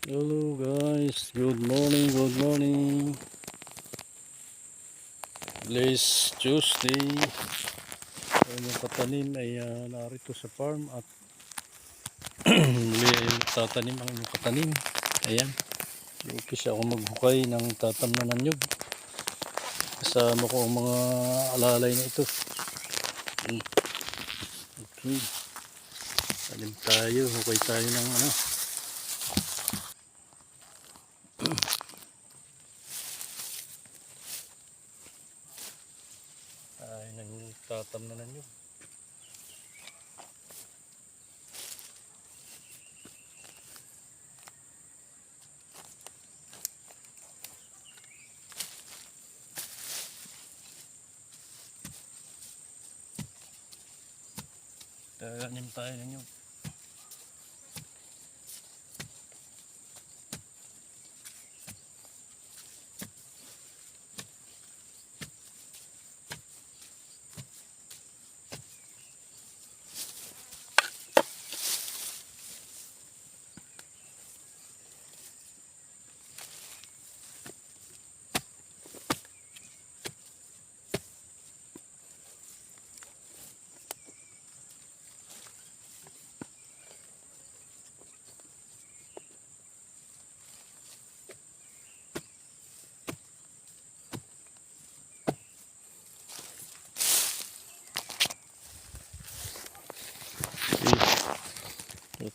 Hello guys, good morning, good morning. Today's Tuesday. Yung katanim ay narito sa farm at muli ay tatanim ang inyong katanim. Ayan, umpisa ako maghukay ng tatamnan ng nyug. Kasama ko ang mga alalay na ito. Okay, tanim tayo, hukay tayo ng ano. Ay, nagtatamnan ng nyug. Tanim tayo ng nyug.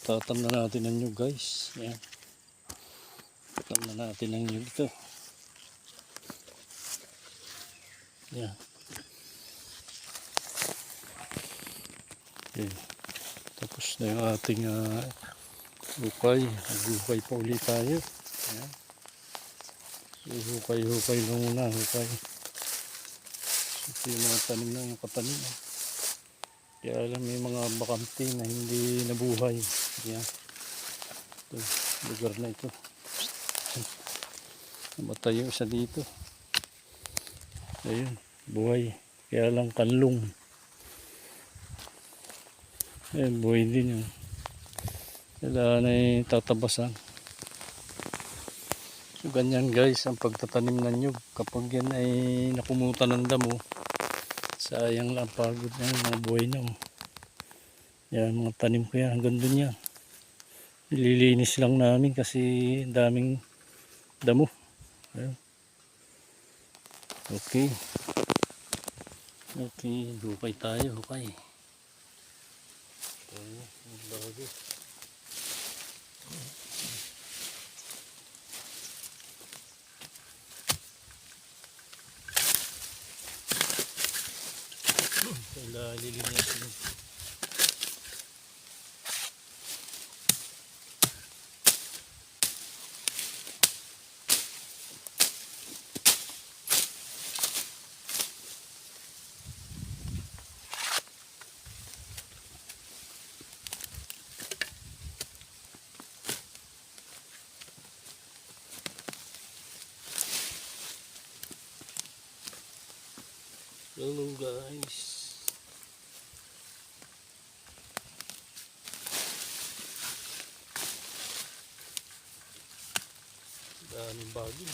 Tatam na natin ang nyug guys. Yan. Tatam na natin ang nyug ito. Yan. Okay. Tapos na yung ating hukay. Hukay pa ulit tayo. Yan. Hukay lang muna. Hukay. Ito yung mga tanim na yung katanim. Kaya alam may mga bakante na hindi nabuhay. Yan. Ito, lugar na ito. Namatay yung isa dito. Ayun, buhay. Kaya lang kanlong. Ayun, buhay din yun. Kailangan ay tatabasan. So, ganyan guys ang pagtatanim ng nyug. Kapag yan ay nakumutan ng damo, sayang lang pagod na yung mga buhay na. Yan, mga tanim ko yan. Hanggang dun yan. Nililinis lang namin kasi daming damo. Ayun. Okay. Okay, hukay tayo, hukay. Ayan, bago. Kailangan lilinisin. Hello guys. Daming bagay.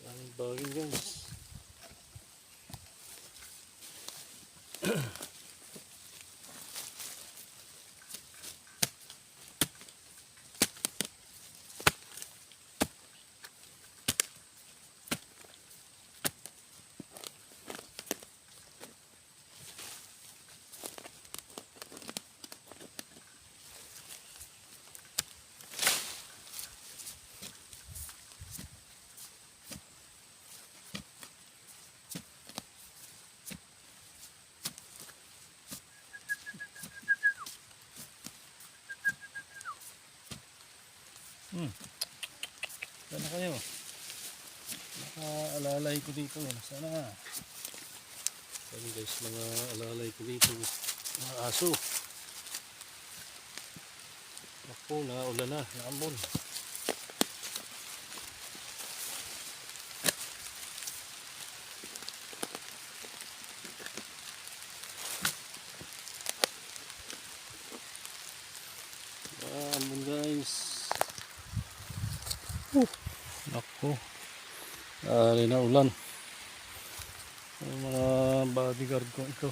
Daming bagay guys. Sana kayo. Nakaalalay ko dito. Sana nga. Ayan guys, mga alalay ko dito. Mga aso. Ako, naulan na. Naambon. Ari na ulan. Ang mga bodyguard ko ito.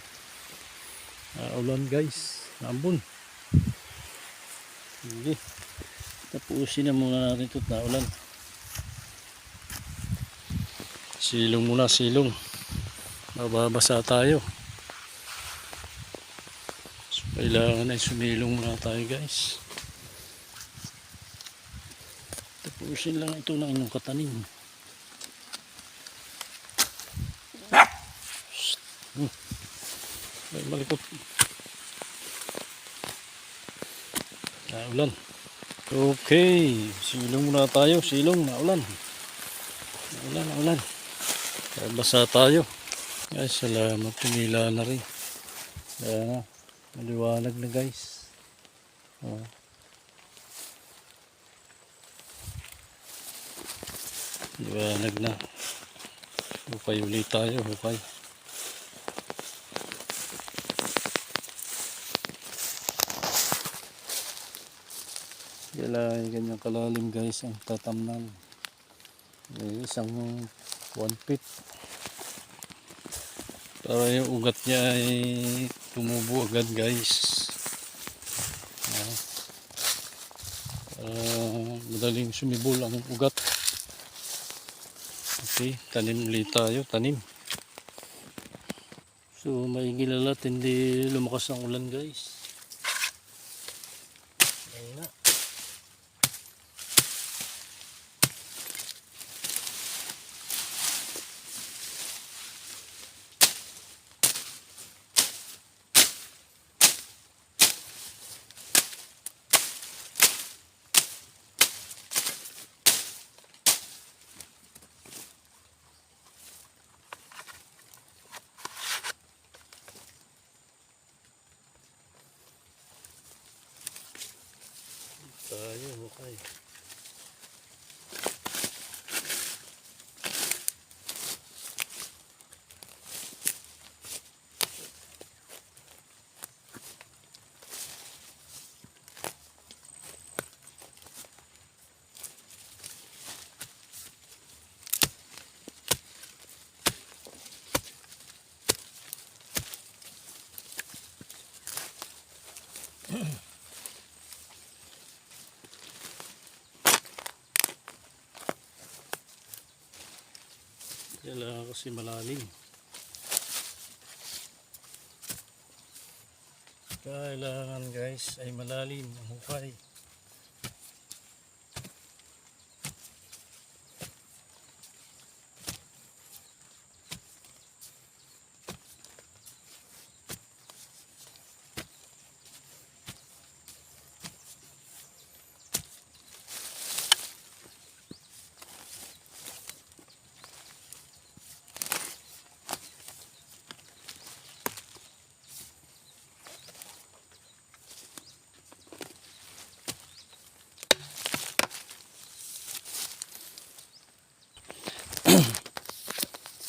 Ulan guys. Ambon. Sige. Tapusin na muna natin ito na ulan. Silong muna, silong. Mababasa tayo. So, kailangan ay sumilong muna tayo guys. Tapusin lang ito ng inyong katanim. Ay, malikot. Ulan. Okay, silong muna tayo, silong, naulan. Naulan. Basa tayo. Guys, salamat, tumila na rin. Kaya na, maliwanag na guys. Maliwanag na. Hukay ulit tayo, hukay. Kailangan ganyan kalalim guys ang tatamnan. Isang 1 feet. Para yung ugat niya ay tumubo agad guys. Madaling sumibol ang ugat. Okay, tanim ulit tayo, tanim. So maigil lahat, hindi lumakas ang ulan guys. Ayun na. Tayo, okay. Kailangan kasi malalim. Kailangan guys ay malalim ang hukay.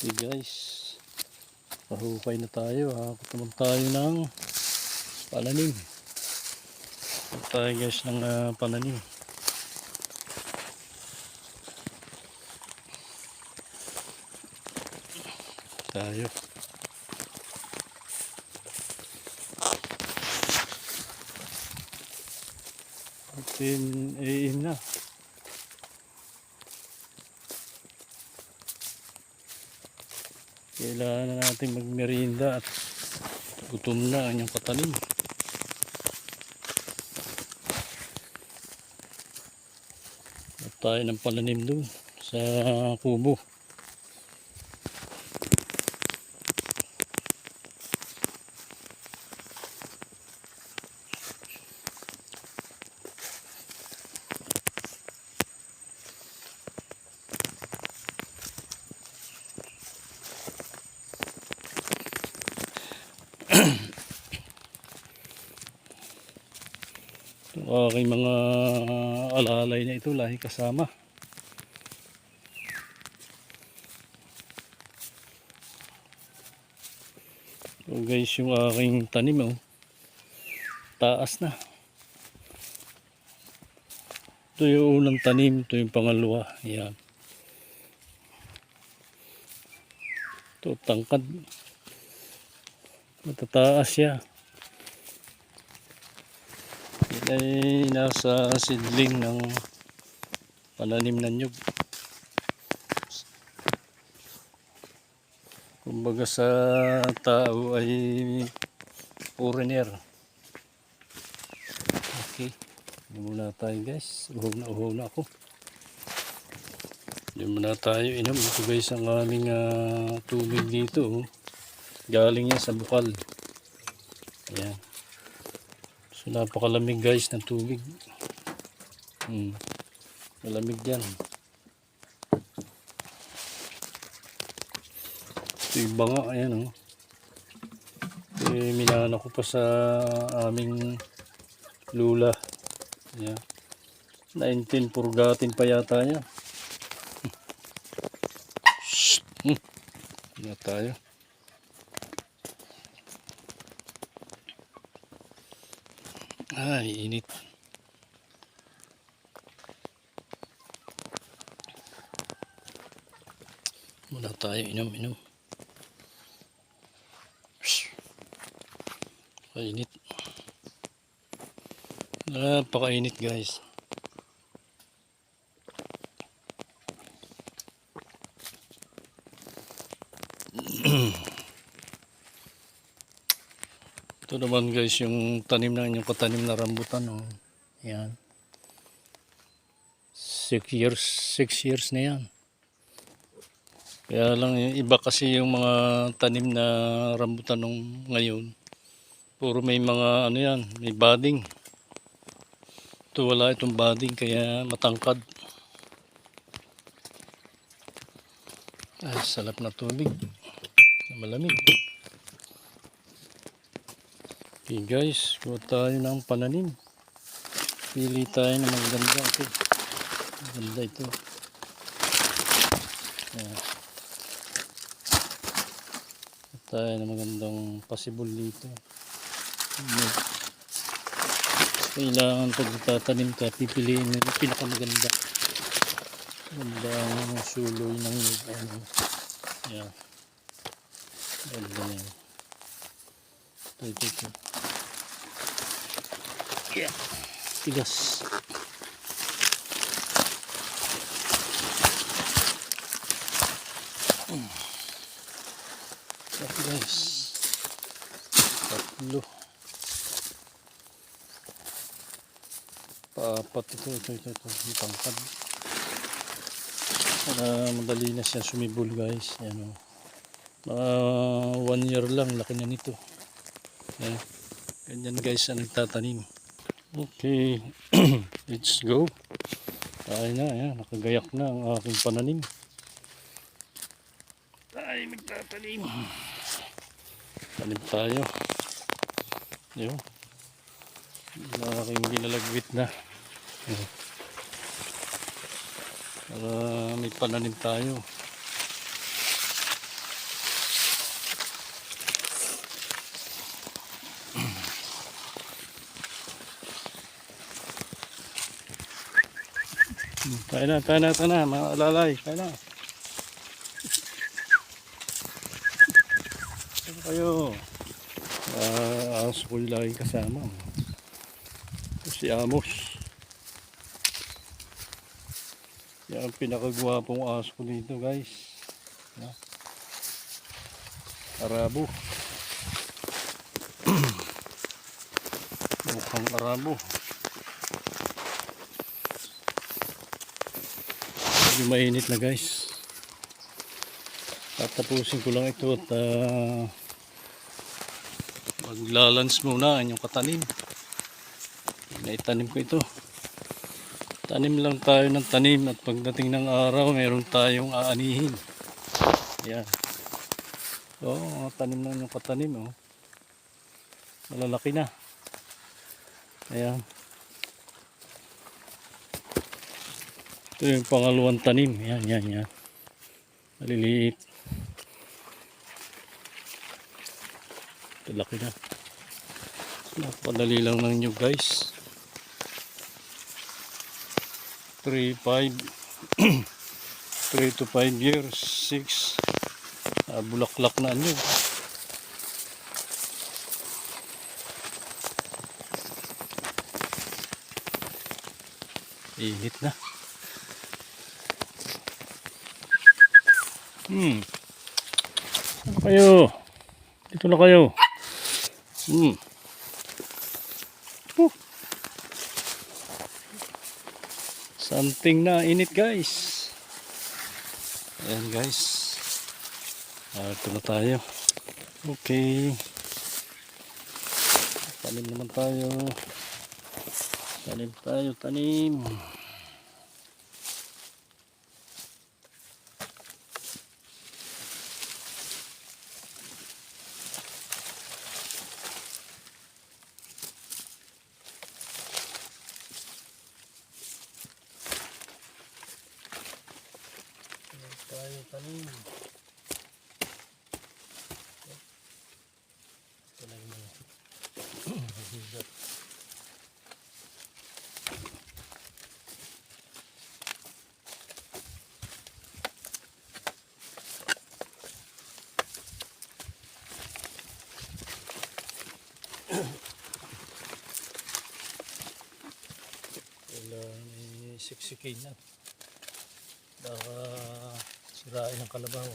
Okay guys, pahukay na tayo. Hakot naman tayo ng pananim. Hakot tayo guys ng pananim. Tayo. Atin na. Kailangan na natin magmerienda at gutom na ang inyong katanim. At tayo ng pananim doon sa kubo. Aking mga alalay na ito lahi kasama. So guys, yung aking tanim taas na. Ito yung unang tanim, ito yung pangalawa. Yan. Ito, tangkad. Matataas siya. Yan ay nasa seedling ng pananim na nyug. Kumbaga sa tao ay foreigner. Okay. Hindi muna tayo guys. Uhaw na ako. Hindi muna tayo inom. Ito guys ang aming tubig dito. Oh. Galing yan sa bukal. Ayan. So napakalamig guys ng tubig. Malamig yan. Ito yung banga. Ayan oh. Minana ko pa sa aming lula. Ayan. 19 purgatin pa yata niya. Hindi tayo. Ay, init. Muna tayo inom. Init. Napakainit guys. Ito naman guys yung tanim na inyong katanim na rambutan. Oh. Yan. 6 years na yan. Kaya lang yung iba kasi yung mga tanim na rambutan nung ngayon. Puro may mga ano yan, may budding. Ito wala itong budding kaya matangkad. Ay, salap na tubig. Malamig. Okay guys, kuha tayo ng pananim. Pili tayo ng maganda ito. Maganda ito. Ayan. Kuha tayo ng magandang possible dito. Kailangan pag tatanim ka, pipiliin mo yung pinakamaganda. Magandang suloy ng ano. Ayan. Ganda na yun. Ito. Yeah. Tigas. Ito guys. Tatlo. Paapat ito. Yung tangkad. Para madali na siya sumibol guys. Ayan o. 1 year lang. Laki na nito. Ayan. Ganyan guys ang nagtatanim. Okay. Let's go. Tayo na. Ayan. Nakagayak na ang aking pananim. Tayo magtatanim. Tanim tayo. Ayan. Ang aking ginalagwit na. Ayan. Para may pananim tayo. Tayo na, mga alalay. Tayo na. Tayo kayo. Aso ko yung lagi kasama. Si Amos. Yan ang pinakagwapong aso ko dito guys. Arabo. Mukhang Arabo. Medyo mainit na guys. Tatapusin ko lang ito at maglalans muna ang inyong katanim. Naitanim ko ito. Tanim lang tayo ng tanim at pagdating ng araw meron tayong aanihin. Ayan. So, tanim lang yung katanim. Oh. Malalaki na. Ayan. Ito yung pangalawang tanim. Yan. Maliliit. Ito laki na. Napadali lang ng nyo guys. 3 to 5 years, 6 Bulaklak na anyog. Init na. Ano kayo? Dito na kayo. Something na init guys. Ayan guys. Ito na tayo. Okay. Tanim naman tayo. Tanim. Tanim. Tanim mo. Kailangan siksikin na. Baka sirain ang kalabaw.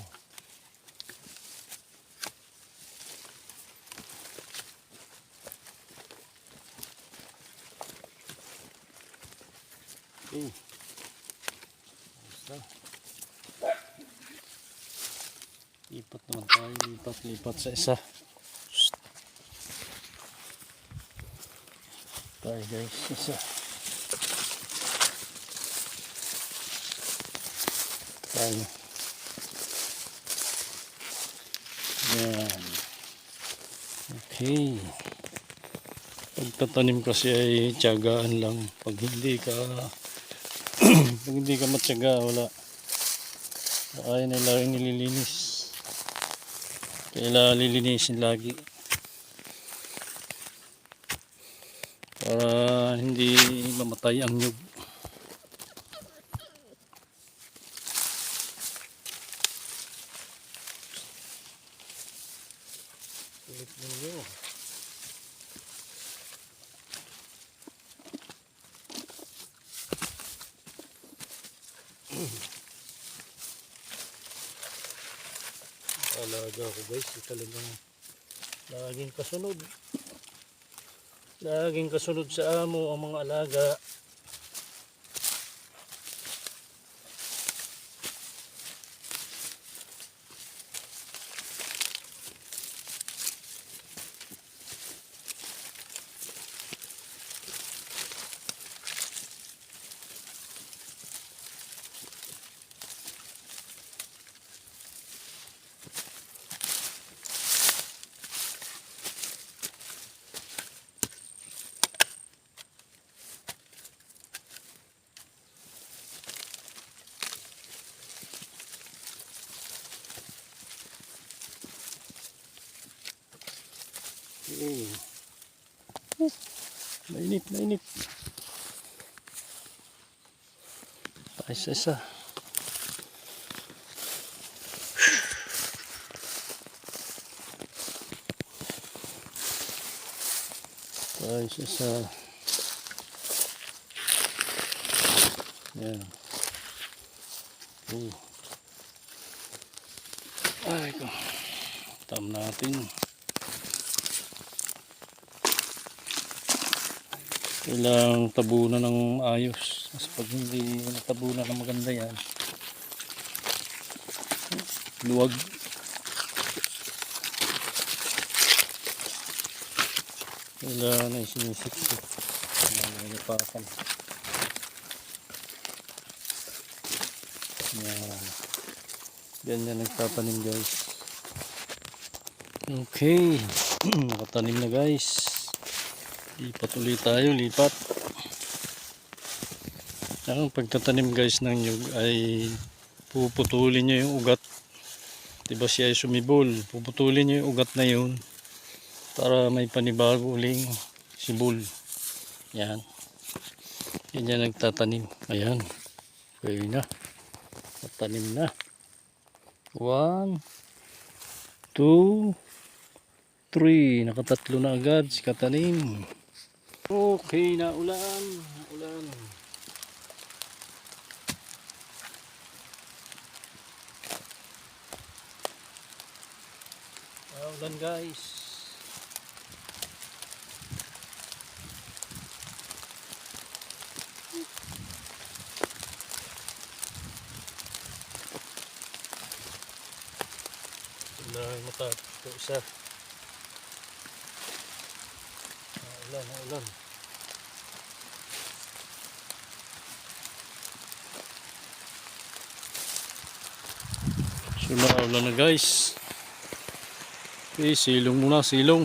Okay. Basta. Lipat naman tayo. Lipat sa isa. Tayo guys. Isa. Tayo. Yan. Okay. Pagtatanim kasi ay tiyagaan lang. Pag hindi ka matyaga, wala. Kaya na laging nililinis. Kailangan lilinisin lagi. Para hindi mamatay ang nyug. Kulit ninyo. Alaga ko guys, talagang laging kasunod sa amo ang mga alaga. Mainit. Tayo sa isa. Yan. Ay ko. Tam natin. Kailangang tabunan ng ayos. Kasi pag hindi natabunan ng maganda yan, luwag. Kailangan na sinisiksik. Nangyayapakan. Yan. Ganyan nagtatanim guys. Okay. Nakatanim na guys. Lipat ulit tayo, lipat. Ang pagtatanim guys ng nyug ay puputulin nyo yung ugat. Diba siya ay sumibol, puputulin nyo yung ugat na yun para may panibago uling sibol. Yan. Yan nagtatanim. Ayan. Okay na. Tatanim na. 1, 2, 3. Nakatatlo na agad si katanim. Okay, naulan. Naulan. Naulan guys. Ulan mata. Ito isa. Naulan, naulan. So naulan na guys. Okay, silong muna, silong.